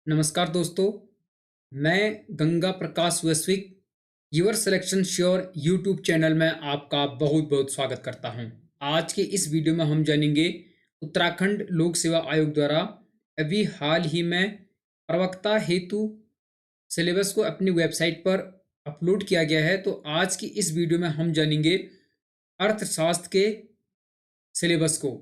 नमस्कार दोस्तों, मैं गंगा प्रकाश वैश्विक your selection sure YouTube channel में आपका बहुत बहुत स्वागत करता हूं। आज के इस वीडियो में हम जानेंगे उत्तराखंड लोक सेवा आयोग द्वारा अभी हाल ही में प्रवक्ता हेतु सिलेबस को अपनी वेबसाइट पर अपलोड किया गया है। तो आज की इस वीडियो में हम जानेंगे अर्थशास्त्र के सिलेबस को,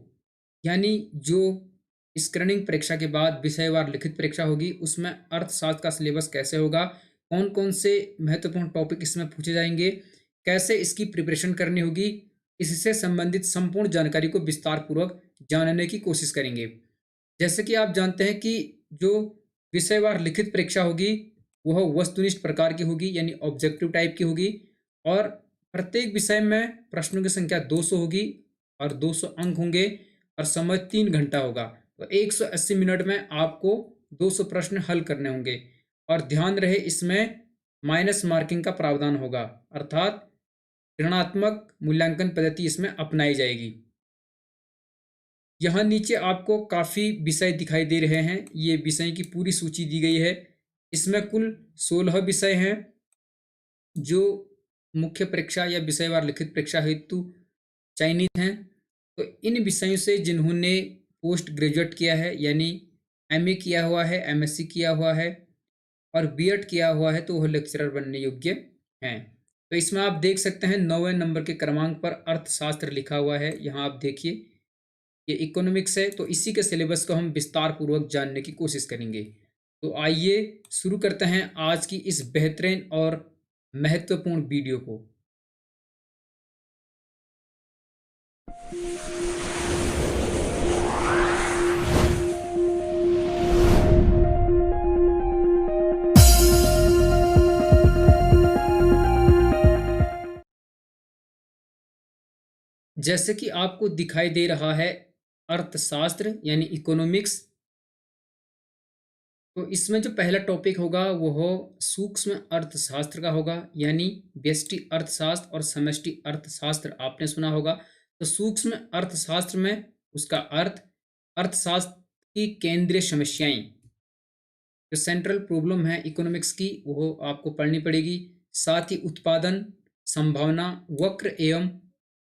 यानी जो स्क्रीनिंग परीक्षा के बाद विषयवार लिखित परीक्षा होगी उसमें अर्थशास्त्र का सिलेबस कैसे होगा, कौन कौन से महत्वपूर्ण टॉपिक इसमें पूछे जाएंगे, कैसे इसकी प्रिपरेशन करनी होगी, इससे संबंधित संपूर्ण जानकारी को विस्तार पूर्वक जानने की कोशिश करेंगे। जैसे कि आप जानते हैं कि जो विषयवार लिखित परीक्षा होगी वह वस्तुनिष्ठ प्रकार की होगी, यानी ऑब्जेक्टिव टाइप की होगी, और प्रत्येक विषय में प्रश्नों की संख्या 200 होगी और 200 अंक होंगे और समय 3 घंटा होगा। तो 180 मिनट में आपको 200 प्रश्न हल करने होंगे। और ध्यान रहे, इसमें माइनस मार्किंग का प्रावधान होगा, अर्थात ऋणात्मक मूल्यांकन पद्धति इसमें अपनाई जाएगी। यहाँ नीचे आपको काफ़ी विषय दिखाई दे रहे हैं, ये विषय की पूरी सूची दी गई है। इसमें कुल 16 विषय हैं जो मुख्य परीक्षा या विषयवार लिखित परीक्षा हेतु चयनित हैं। तो इन विषयों से जिन्होंने पोस्ट ग्रेजुएट किया है, यानी एमए किया हुआ है, एमएससी किया हुआ है और बीएड किया हुआ है, तो वह लेक्चरर बनने योग्य हैं। तो इसमें आप देख सकते हैं 9वें नंबर के क्रमांक पर अर्थशास्त्र लिखा हुआ है। यहाँ आप देखिए, ये इकोनॉमिक्स है। तो इसी के सिलेबस को हम विस्तार पूर्वक जानने की कोशिश करेंगे। तो आइए शुरू करते हैं आज की इस बेहतरीन और महत्वपूर्ण वीडियो को। जैसे कि आपको दिखाई दे रहा है अर्थशास्त्र यानी इकोनॉमिक्स, तो इसमें जो पहला टॉपिक होगा वो हो सूक्ष्म अर्थशास्त्र का होगा, यानी व्यष्टि अर्थशास्त्र और समष्टि अर्थशास्त्र आपने सुना होगा। तो सूक्ष्म अर्थशास्त्र में उसका अर्थ, अर्थशास्त्र की केंद्रीय समस्याएं, जो सेंट्रल प्रॉब्लम है इकोनॉमिक्स की, वो आपको पढ़नी पड़ेगी। साथ ही उत्पादन, संभावना, वक्र एवं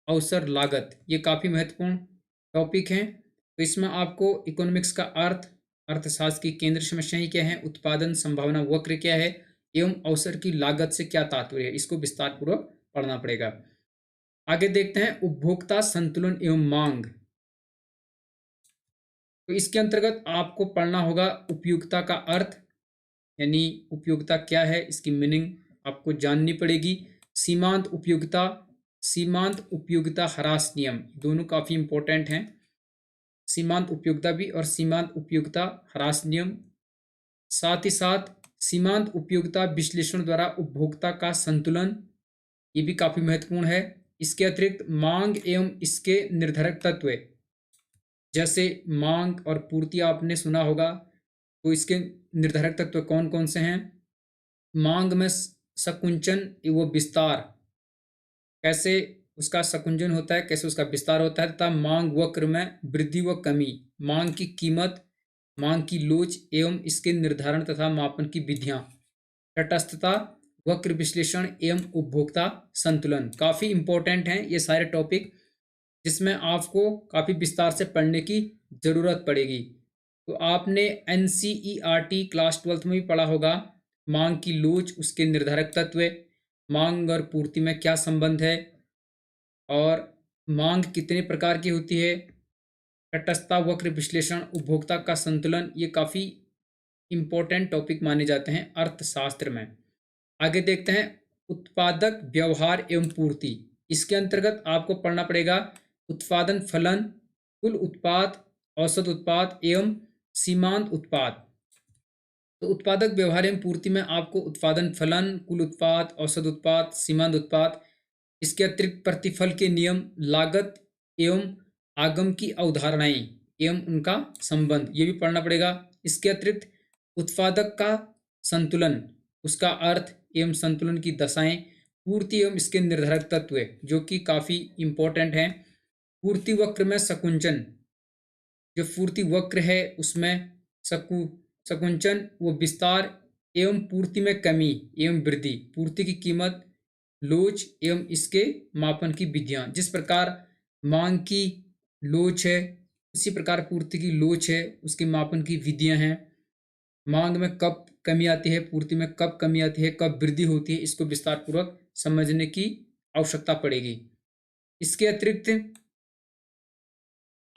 अवसर, लागत, ये काफ़ी महत्वपूर्ण टॉपिक हैं। तो इसमें आपको इकोनॉमिक्स का अर्थ, अर्थशास्त्र की केंद्र समस्याएं क्या हैं, उत्पादन, संभावना, वक्र क्या है एवं अवसर की लागत से क्या तात्पर्य है, इसको विस्तार पूर्वक पढ़ना पड़ेगा। आगे देखते हैं उपभोक्ता संतुलन एवं मांग। तो इसके अंतर्गत आपको पढ़ना होगा उपयोगिता का अर्थ, यानी उपयोगिता क्या है, इसकी मीनिंग आपको जाननी पड़ेगी। सीमांत उपयोगिता, सीमांत उपयोगिता ह्रास नियम, दोनों काफ़ी इंपॉर्टेंट हैं। सीमांत उपयोगिता भी और सीमांत उपयोगिता ह्रास नियम। साथ ही साथ सीमांत उपयोगिता विश्लेषण द्वारा उपभोक्ता का संतुलन, ये भी काफ़ी महत्वपूर्ण है। इसके अतिरिक्त मांग एवं इसके निर्धारक तत्व, जैसे मांग और पूर्ति आपने सुना होगा, तो इसके निर्धारक तत्व कौन कौन से हैं। मांग में संकुचन व विस्तार, कैसे उसका संकुचन होता है, कैसे उसका विस्तार होता है, तथा मांग वक्र में वृद्धि व कमी, मांग की कीमत, मांग की लोच एवं इसके निर्धारण तथा मापन की विधियां, तटस्थता, वक्र विश्लेषण एवं उपभोक्ता संतुलन, काफ़ी इंपॉर्टेंट हैं ये सारे टॉपिक, जिसमें आपको काफ़ी विस्तार से पढ़ने की ज़रूरत पड़ेगी। तो आपने एनसीईआरटी क्लास 12th में भी पढ़ा होगा, मांग की लोच, उसके निर्धारक तत्व, मांग और पूर्ति में क्या संबंध है, और मांग कितने प्रकार की होती है, तटस्थता, वक्र विश्लेषण, उपभोक्ता का संतुलन, ये काफ़ी इंपॉर्टेंट टॉपिक माने जाते हैं अर्थशास्त्र में। आगे देखते हैं उत्पादक व्यवहार एवं पूर्ति। इसके अंतर्गत आपको पढ़ना पड़ेगा उत्पादन फलन, कुल उत्पाद, औसत उत्पाद एवं सीमांत उत्पाद। तो उत्पादक व्यवहार एवं पूर्ति में आपको उत्पादन फलन, कुल उत्पाद, औसत उत्पाद, सीमांत उत्पाद, इसके अतिरिक्त प्रतिफल के नियम, लागत एवं आगम की अवधारणाएं एवं उनका संबंध, ये भी पढ़ना पड़ेगा। इसके अतिरिक्त उत्पादक का संतुलन, उसका अर्थ एवं संतुलन की दशाएं, पूर्ति एवं इसके निर्धारक तत्व, जो कि काफ़ी इंपॉर्टेंट हैं। पूर्ति वक्र में संकुचन, जो पूर्ति वक्र है उसमें संकुचन व विस्तार एवं पूर्ति में कमी एवं वृद्धि, पूर्ति की कीमत, लोच एवं इसके मापन की विधियां। जिस प्रकार मांग की लोच है उसी प्रकार पूर्ति की लोच है, उसके मापन की विधियां हैं। मांग में कब कमी आती है, पूर्ति में कब कमी आती है, कब वृद्धि होती है, इसको विस्तार पूर्वक समझने की आवश्यकता पड़ेगी। इसके अतिरिक्त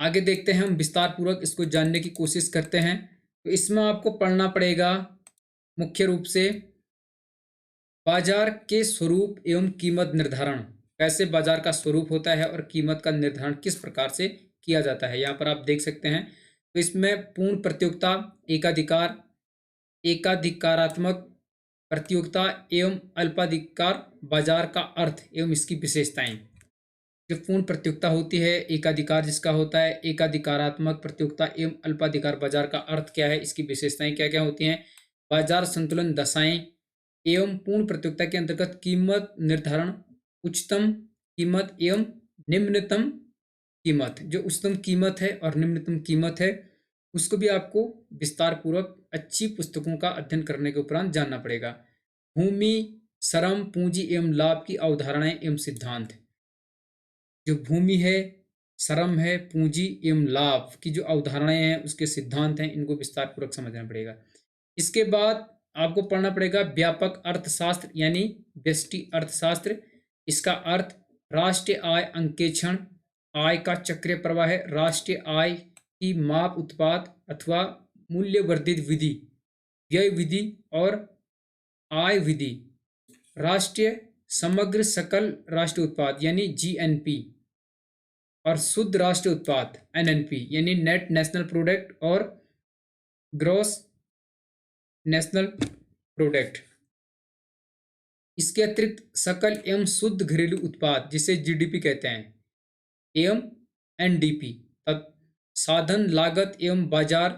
आगे देखते हैं, हम विस्तार पूर्वक इसको जानने की कोशिश करते हैं। तो इसमें आपको पढ़ना पड़ेगा मुख्य रूप से बाजार के स्वरूप एवं कीमत निर्धारण, कैसे बाजार का स्वरूप होता है और कीमत का निर्धारण किस प्रकार से किया जाता है। यहाँ पर आप देख सकते हैं। तो इसमें पूर्ण प्रतियोगिता, एकाधिकार, एकाधिकारात्मक प्रतियोगिता एवं अल्पाधिकार, बाजार का अर्थ एवं इसकी विशेषताएं। जो पूर्ण प्रतियोगिता होती है, एकाधिकार जिसका होता है, एकाधिकारात्मक प्रतियोगिता एवं अल्पाधिकार, बाजार का अर्थ क्या है, इसकी विशेषताएं क्या क्या होती हैं, बाजार संतुलन दशाएं एवं पूर्ण प्रतियोगिता के अंतर्गत कीमत निर्धारण, उच्चतम कीमत एवं निम्नतम कीमत। जो उच्चतम कीमत है और निम्नतम कीमत है उसको भी आपको विस्तार पूर्वक अच्छी पुस्तकों का अध्ययन करने के उपरांत जानना पड़ेगा। भूमि, श्रम, पूंजी एवं लाभ की अवधारणाएं एवं सिद्धांत। जो भूमि है, श्रम है, पूंजी एवं लाभ की जो अवधारणाएं हैं उसके सिद्धांत हैं, इनको विस्तार पूर्वक समझना पड़ेगा। इसके बाद आपको पढ़ना पड़ेगा व्यापक अर्थशास्त्र यानी व्यष्टि अर्थशास्त्र। इसका अर्थ राष्ट्रीय आय अंकेक्षण, आय का चक्रीय प्रवाह है, राष्ट्रीय आय की माप, उत्पाद अथवा मूल्य वर्धित विधि, व्यय विधि और आय विधि, राष्ट्रीय समग्र सकल राष्ट्रीय उत्पाद यानी जीएनपी और शुद्ध राष्ट्रीय उत्पाद एनएनपी यानी नेट नेशनल प्रोडक्ट और ग्रॉस नेशनल प्रोडक्ट। इसके अतिरिक्त सकल एवं शुद्ध घरेलू उत्पाद जिसे जीडीपी कहते हैं एवं एनडीपी, साधन लागत एवं बाजार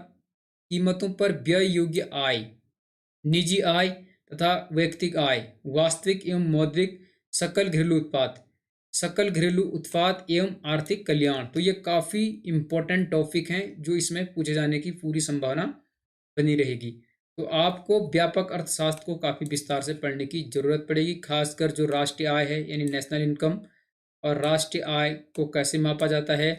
कीमतों पर व्यय योग्य आय, निजी आय तथा व्यक्तिगत आय, वास्तविक एवं मौद्रिक, सकल घरेलू उत्पाद, सकल घरेलू उत्पाद एवं आर्थिक कल्याण। तो ये काफ़ी इंपॉर्टेंट टॉपिक हैं जो इसमें पूछे जाने की पूरी संभावना बनी रहेगी। तो आपको व्यापक अर्थशास्त्र को काफ़ी विस्तार से पढ़ने की जरूरत पड़ेगी, खासकर जो राष्ट्रीय आय है यानी नेशनल इनकम और राष्ट्रीय आय को कैसे मापा जाता है,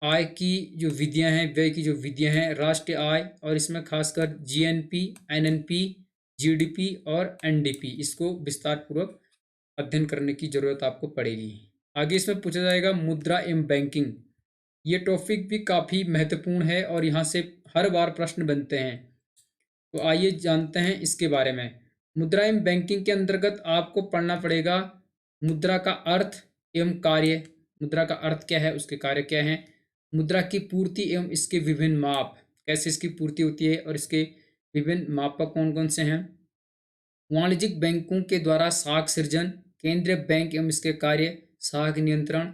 आय की जो विधियां हैं, व्यय की जो विधियां हैं, राष्ट्रीय आय और इसमें खासकर जीएनपी, एनएनपी, जीडीपी और एनडीपी, इसको विस्तार पूर्वक अध्ययन करने की जरूरत आपको पड़ेगी। आगे इसमें पूछा जाएगा मुद्रा एवं बैंकिंग। ये टॉपिक भी काफ़ी महत्वपूर्ण है और यहाँ से हर बार प्रश्न बनते हैं। तो आइए जानते हैं इसके बारे में। मुद्रा एवं बैंकिंग के अंतर्गत आपको पढ़ना पड़ेगा मुद्रा का अर्थ एवं कार्य, मुद्रा का अर्थ क्या है, उसके कार्य क्या हैं, मुद्रा की पूर्ति एवं इसके विभिन्न माप, कैसे इसकी पूर्ति होती है और इसके विभिन्न मापक कौन कौन से हैं, वाणिज्यिक बैंकों के द्वारा साख सृजन, केंद्रीय बैंक एवं इसके कार्य, साख नियंत्रण,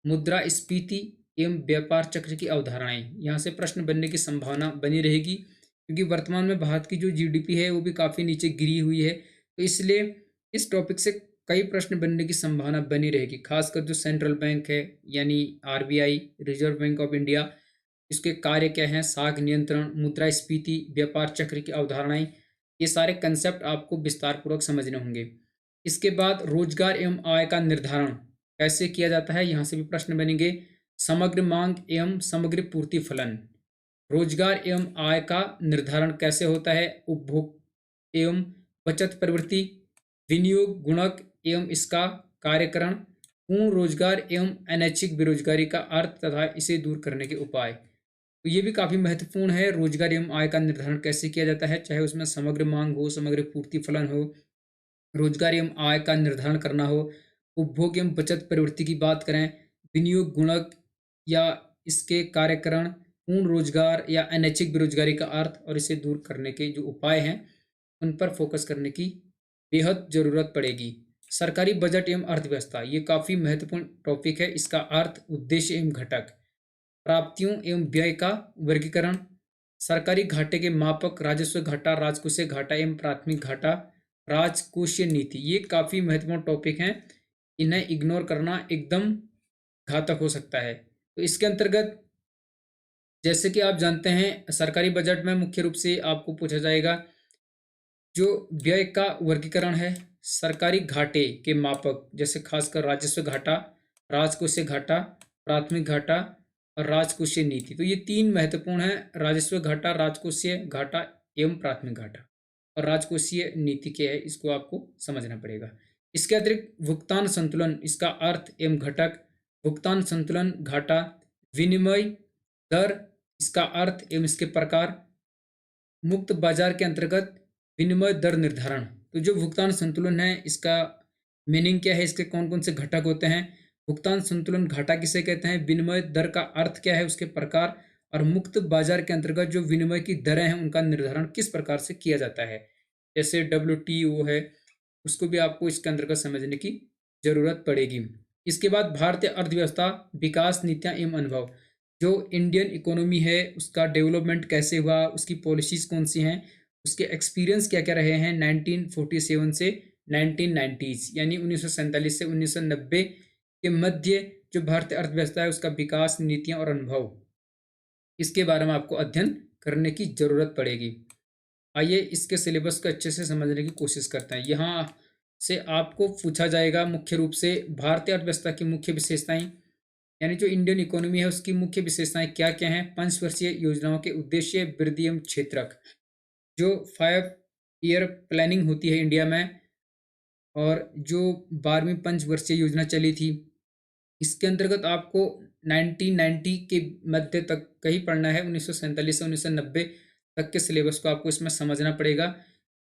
मुद्रा स्फीति एवं व्यापार चक्र की अवधारणाएं। यहाँ से प्रश्न बनने की संभावना बनी रहेगी क्योंकि वर्तमान में भारत की जो जीडीपी है वो भी काफ़ी नीचे गिरी हुई है, तो इसलिए इस टॉपिक से कई प्रश्न बनने की संभावना बनी रहेगी। खासकर जो सेंट्रल बैंक है यानी RBI, reserve bank of India, इसके कार्य क्या हैं, साख नियंत्रण, मुद्रा स्फीति, व्यापार चक्र की अवधारणाएं, ये सारे कंसेप्ट आपको विस्तार पूर्वक समझने होंगे। इसके बाद रोजगार एवं आय का निर्धारण कैसे किया जाता है, यहाँ से भी प्रश्न बनेंगे। समग्र मांग एवं समग्र पूर्ति फलन, रोजगार एवं आय का निर्धारण कैसे होता है, उपभोग एवं बचत प्रवृत्ति, विनियोग गुणक एवं इसका कार्यकरण, पूर्ण रोजगार एवं अनैच्छिक बेरोजगारी का अर्थ तथा इसे दूर करने के उपाय। तो ये भी काफ़ी महत्वपूर्ण है, रोजगार एवं आय का निर्धारण कैसे किया जाता है, चाहे उसमें समग्र मांग हो, समग्र पूर्ति फलन हो, रोजगार एवं आय का निर्धारण करना हो, उपभोग एवं बचत प्रवृत्ति की बात करें, विनियोग गुणक या इसके कार्यकरण, पूर्ण रोजगार या अनैच्छिक बेरोजगारी का अर्थ और इसे दूर करने के जो उपाय हैं उन पर फोकस करने की बेहद जरूरत पड़ेगी। सरकारी बजट एवं अर्थव्यवस्था, ये काफ़ी महत्वपूर्ण टॉपिक है। इसका अर्थ, उद्देश्य एवं घटक, प्राप्तियों एवं व्यय का वर्गीकरण, सरकारी घाटे के मापक, राजस्व घाटा, राजकोषीय घाटा एवं प्राथमिक घाटा, राजकोषीय नीति, ये काफ़ी महत्वपूर्ण टॉपिक हैं, इन्हें इग्नोर करना एकदम घातक हो सकता है। तो इसके अंतर्गत जैसे कि आप जानते हैं सरकारी बजट में मुख्य रूप से आपको पूछा जाएगा जो व्यय का वर्गीकरण है, सरकारी घाटे के मापक जैसे खासकर राजस्व घाटा, राजकोषीय घाटा, प्राथमिक घाटा और राजकोषीय नीति। तो ये तीन महत्वपूर्ण हैं, राजस्व घाटा, राजकोषीय घाटा एवं प्राथमिक घाटा। और राजकोषीय नीति क्या है इसको आपको समझना पड़ेगा। इसके अतिरिक्त भुगतान संतुलन, इसका अर्थ एवं घटक, भुगतान संतुलन घाटा, विनिमय दर, इसका अर्थ एवं इसके प्रकार, मुक्त बाजार के अंतर्गत विनिमय दर निर्धारण। तो जो भुगतान संतुलन है इसका मीनिंग क्या है, इसके कौन कौन से घटक होते हैं, भुगतान संतुलन घाटा किसे कहते हैं, विनिमय दर का अर्थ क्या है, उसके प्रकार, और मुक्त बाजार के अंतर्गत जो विनिमय की दरें हैं उनका निर्धारण किस प्रकार से किया जाता है। जैसे WTO है, उसको भी आपको इसके अंतर्गत समझने की जरूरत पड़ेगी। इसके बाद भारतीय अर्थव्यवस्था, विकास नीतियां एवं अनुभव, जो इंडियन इकोनॉमी है उसका डेवलपमेंट कैसे हुआ, उसकी पॉलिसीज कौन सी हैं, उसके एक्सपीरियंस क्या क्या रहे हैं 1947 से 1990s यानी 1947 से 1990 के मध्य जो भारतीय अर्थव्यवस्था है उसका विकास नीतियां और अनुभव, इसके बारे में आपको अध्ययन करने की जरूरत पड़ेगी। आइए इसके सिलेबस को अच्छे से समझने की कोशिश करते हैं। यहाँ से आपको पूछा जाएगा मुख्य रूप से भारतीय अर्थव्यवस्था की मुख्य विशेषताएं, यानी जो इंडियन इकोनॉमी है उसकी मुख्य विशेषताएं क्या क्या हैं, पंचवर्षीय योजनाओं के उद्देश्य, वृद्धि एवं क्षेत्रक, जो 5 ईयर प्लानिंग होती है इंडिया में, और जो 12वीं पंचवर्षीय योजना चली थी, इसके अंतर्गत आपको 1990 के मध्य तक का ही पढ़ना है, 1947 से 1990 तक के सिलेबस को आपको इसमें समझना पड़ेगा,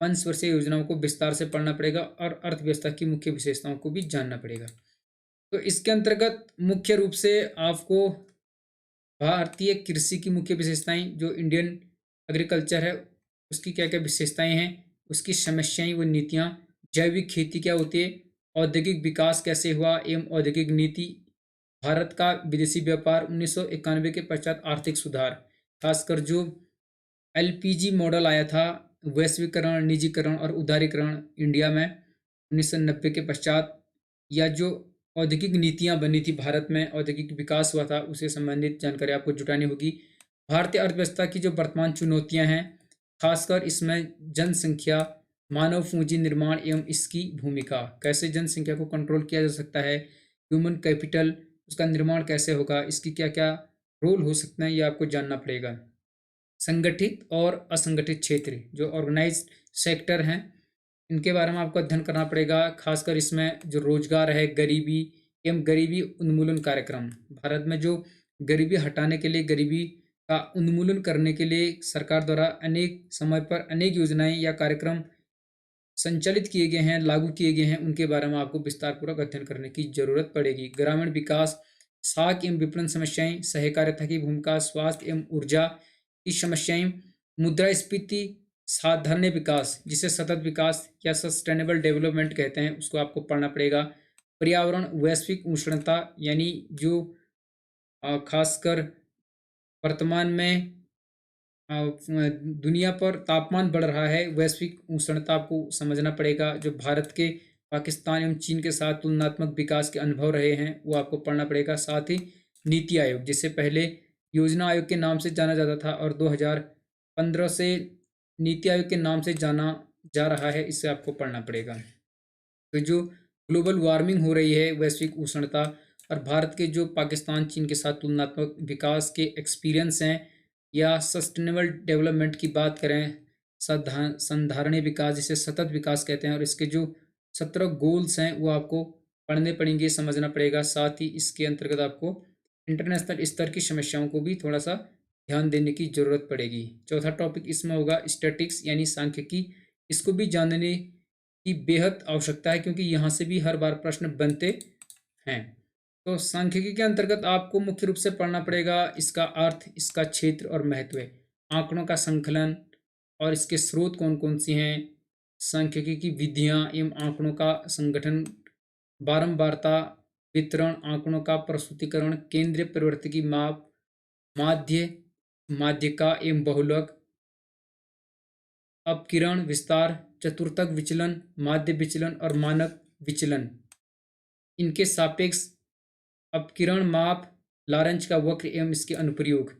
पंचवर्षीय योजनाओं को विस्तार से पढ़ना पड़ेगा और अर्थव्यवस्था की मुख्य विशेषताओं को भी जानना पड़ेगा। तो इसके अंतर्गत मुख्य रूप से आपको भारतीय कृषि की मुख्य विशेषताएं, जो इंडियन एग्रीकल्चर है उसकी क्या क्या विशेषताएं हैं, उसकी समस्याएं व नीतियां, जैविक खेती क्या होती है, औद्योगिक विकास कैसे हुआ एवं औद्योगिक नीति, भारत का विदेशी व्यापार, 1991 के पश्चात आर्थिक सुधार, खासकर जो LPG मॉडल आया था, वैश्वीकरण, निजीकरण और उदारीकरण इंडिया में 1990 के पश्चात, या जो औद्योगिक नीतियां बनी थी भारत में, औद्योगिक विकास हुआ था, उससे संबंधित जानकारी आपको जुटानी होगी। भारतीय अर्थव्यवस्था की जो वर्तमान चुनौतियां हैं, खासकर इसमें जनसंख्या, मानव पूंजी निर्माण एवं इसकी भूमिका, कैसे जनसंख्या को कंट्रोल किया जा सकता है, ह्यूमन कैपिटल उसका निर्माण कैसे होगा, इसकी क्या क्या रोल हो सकते हैं ये आपको जानना पड़ेगा। संगठित और असंगठित क्षेत्र, जो ऑर्गेनाइज्ड सेक्टर हैं, इनके बारे में आपको अध्ययन करना पड़ेगा, खासकर इसमें जो रोजगार है, गरीबी एवं गरीबी उन्मूलन कार्यक्रम, भारत में जो गरीबी हटाने के लिए, गरीबी का उन्मूलन करने के लिए सरकार द्वारा अनेक समय पर अनेक योजनाएं या कार्यक्रम संचालित किए गए हैं, लागू किए गए हैं, उनके बारे में आपको विस्तारपूर्वक अध्ययन करने की जरूरत पड़ेगी। ग्रामीण विकास, साख एवं विपणन समस्याएं, सहकारिता की भूमिका, स्वास्थ्य एवं ऊर्जा की समस्याएं, मुद्रास्फीति, साधारण विकास जिसे सतत विकास या सस्टेनेबल डेवलपमेंट कहते हैं उसको आपको पढ़ना पड़ेगा। पर्यावरण, वैश्विक उष्णता, यानी जो खासकर वर्तमान में दुनिया पर तापमान बढ़ रहा है, वैश्विक उष्णता आपको समझना पड़ेगा। जो भारत के पाकिस्तान एवं चीन के साथ तुलनात्मक विकास के अनुभव रहे हैं वो आपको पढ़ना पड़ेगा। साथ ही नीति आयोग, जिसे पहले योजना आयोग के नाम से जाना जाता था और 2015 से नीति आयोग के नाम से जाना जा रहा है, इसे आपको पढ़ना पड़ेगा। तो जो ग्लोबल वार्मिंग हो रही है, वैश्विक उष्णता, और भारत के जो पाकिस्तान चीन के साथ तुलनात्मक विकास के एक्सपीरियंस हैं, या सस्टेनेबल डेवलपमेंट की बात करें, संधारणीय विकास जिसे सतत विकास कहते हैं, और इसके जो 17 गोल्स हैं वो आपको पढ़ने पड़ेंगे, समझना पड़ेगा। साथ ही इसके अंतर्गत आपको इंटरनेशनल स्तर की समस्याओं को भी थोड़ा सा ध्यान देने की जरूरत पड़ेगी। चौथा टॉपिक इसमें होगा स्टैटिक्स यानी सांख्यिकी, इसको भी जानने की बेहद आवश्यकता है क्योंकि यहाँ से भी हर बार प्रश्न बनते हैं। तो सांख्यिकी के अंतर्गत आपको मुख्य रूप से पढ़ना पड़ेगा इसका अर्थ, इसका क्षेत्र और महत्व, आंकड़ों का संकलन और इसके स्रोत कौन कौन सी हैं, सांख्यिकी की विधियां एवं आंकड़ों का संगठन, बारंबारता, वितरण, आंकड़ों का प्रस्तुतिकरण, केंद्रीय प्रवृत्ति माप, माध्य, माध्यिका एवं बहुलक, अपकिरण, विस्तार, चतुर्थक विचलन, माध्य विचलन और मानक विचलन, इनके सापेक्ष अपकिरण माप, लॉरेंज का वक्र एवं इसके अनुप्रयोग,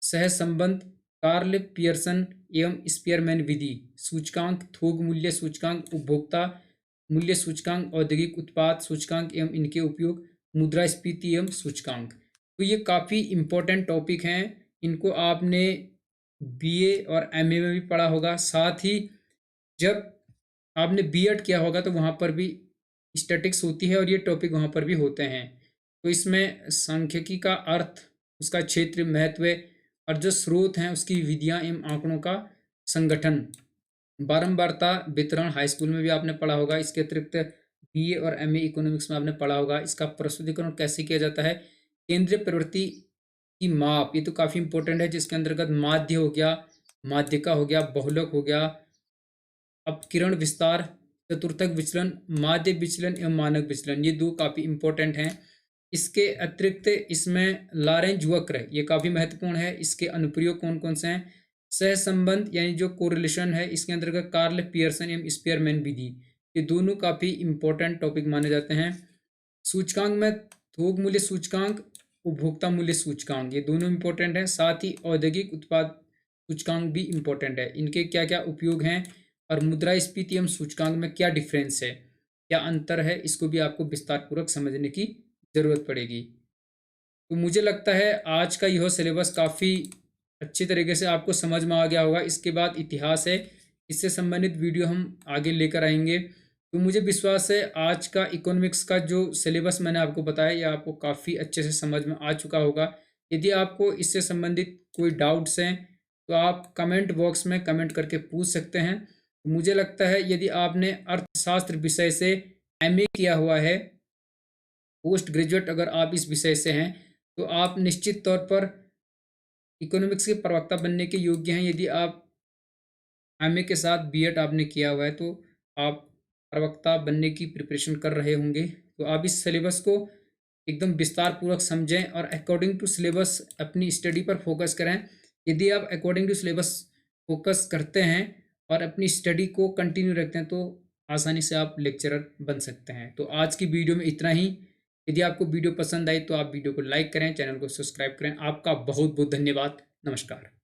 सहसंबंध, कार्ल पियर्सन एवं स्पीयरमैन विधि, सूचकांक, थोक मूल्य सूचकांक, उपभोक्ता मूल्य सूचकांक, औद्योगिक उत्पाद सूचकांक एवं इनके उपयोग, मुद्रास्फीति एवं सूचकांक। तो ये काफ़ी इम्पोर्टेंट टॉपिक हैं, इनको आपने बीए और एमए में भी पढ़ा होगा। साथ ही जब आपने बीएड किया होगा तो वहाँ पर भी स्टैटिक्स होती है और ये टॉपिक वहाँ पर भी होते हैं। तो इसमें सांख्यिकी का अर्थ, उसका क्षेत्र, महत्व और जो स्रोत हैं उसकी विधियाँ एवं आंकड़ों का संगठन, बारंबारता, वितरण हाई स्कूल में भी आपने पढ़ा होगा। इसके अतिरिक्त बीए और एमए इकोनॉमिक्स में आपने पढ़ा होगा। इसका प्रस्तुतिकरण कैसे किया जाता है, केंद्रीय प्रवृत्ति की माप, ये तो काफ़ी इंपॉर्टेंट है, जिसके अंतर्गत माध्य हो गया, माध्यिका हो गया, बहुलक हो गया, अपकिरण विस्तार, चतुर्थक विचलन, माध्य विचलन एवं मानक विचलन, ये दो काफ़ी इंपॉर्टेंट हैं। इसके अतिरिक्त इसमें लॉरेंज वक्र, ये काफ़ी महत्वपूर्ण है। इसके अनुप्रयोग कौन कौन से हैं, सहसंबंध यानी जो कोरिलेशन है, इसके अंतर्गत कार्ल पियर्सन एवं स्पीयरमैन विधि, ये दोनों काफ़ी इंपॉर्टेंट टॉपिक माने जाते हैं। सूचकांक में थोक मूल्य सूचकांक, उपभोक्ता मूल्य सूचकांक, ये दोनों इंपॉर्टेंट हैं। साथ ही औद्योगिक उत्पाद सूचकांक भी इंपॉर्टेंट है। इनके क्या क्या उपयोग हैं और मुद्रास्फीति एवं सूचकांक में क्या डिफरेंस है, क्या अंतर है, इसको भी आपको विस्तार पूर्वक समझने की ज़रूरत पड़ेगी। तो मुझे लगता है आज का यह सिलेबस काफ़ी अच्छी तरीके से आपको समझ में आ गया होगा। इसके बाद इतिहास है, इससे संबंधित वीडियो हम आगे लेकर आएंगे। तो मुझे विश्वास है आज का इकोनॉमिक्स का जो सिलेबस मैंने आपको बताया, ये आपको काफ़ी अच्छे से समझ में आ चुका होगा। यदि आपको इससे संबंधित कोई डाउट्स हैं तो आप कमेंट बॉक्स में कमेंट करके पूछ सकते हैं। तो मुझे लगता है यदि आपने अर्थशास्त्र विषय से एमए किया हुआ है, पोस्ट ग्रेजुएट अगर आप इस विषय से हैं, तो आप निश्चित तौर पर इकोनॉमिक्स के प्रवक्ता बनने के योग्य हैं। यदि आप एमए के साथ बीएड आपने किया हुआ है तो आप प्रवक्ता बनने की प्रिपरेशन कर रहे होंगे। तो आप इस सिलेबस को एकदम विस्तार पूर्वक समझें और अकॉर्डिंग टू सिलेबस अपनी स्टडी पर फोकस करें। यदि आप अकॉर्डिंग टू सिलेबस फोकस करते हैं और अपनी स्टडी को कंटिन्यू रखते हैं तो आसानी से आप लेक्चरर बन सकते हैं। तो आज की वीडियो में इतना ही। यदि आपको वीडियो पसंद आई तो आप वीडियो को लाइक करें, चैनल को सब्सक्राइब करें। आपका बहुत बहुत धन्यवाद। नमस्कार।